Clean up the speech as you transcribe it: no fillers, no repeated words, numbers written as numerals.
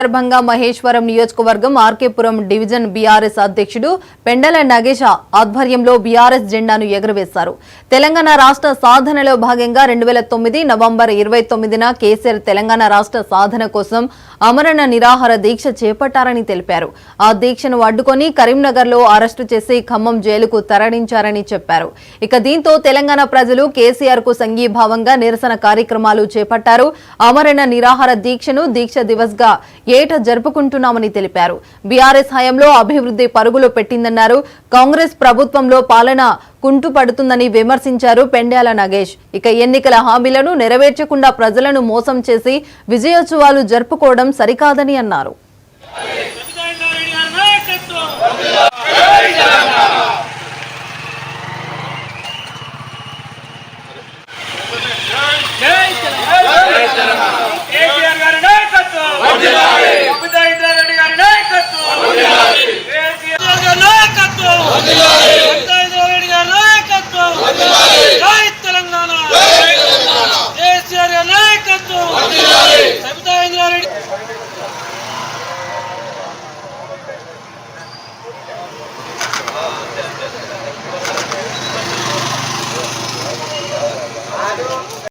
సందర్భంగా మహేశ్వరం నియోజకవర్గం RK Puram division BRS అధ్యక్షుడు పెండల నగేష్ ఆధ్వర్యంలో బీఆర్ఎస్ జెండాను ఎగురవేశారు. తెలంగాణ రాష్ట్ర సాధనలో భాగంగా 2009 నవంబర్ 29న కేసీఆర్ తెలంగాణ రాష్ట్ర సాధన కోసం అమరణ నిరాహార దీక్ష చేపట్టారని తెలిపారు. ఆ దీక్షను అడ్డుకొని కరీంనగర్లో అరెస్టు చేసి ఖమ్మం జైలుకు తరలించారని చెప్పారు. ఇక దీంతో తెలంగాణ ప్రజలు కేసీఆర్ కు సంఘీభావంగా నిరసన కార్యక్రమాలు చేపట్టారు. అమరణ నిరాహార దీక్షను దీక్ష దివస్ గా ఏట జరుపుకుంటున్నామని తెలిపారు. బీఆర్ఎస్ హయాంలో అభివృద్ధి పరుగులు పెట్టిందన్నారు. కాంగ్రెస్ ప్రభుత్వంలో పాలన కుంటుపడుతుందని విమర్శించారు పెండ్యాల నగేష్. ఇక ఎన్నికల హామీలను నెరవేర్చకుండా ప్రజలను మోసం చేసి విజయోత్సవాలు జరుపుకోవడం సరికాదని అన్నారు.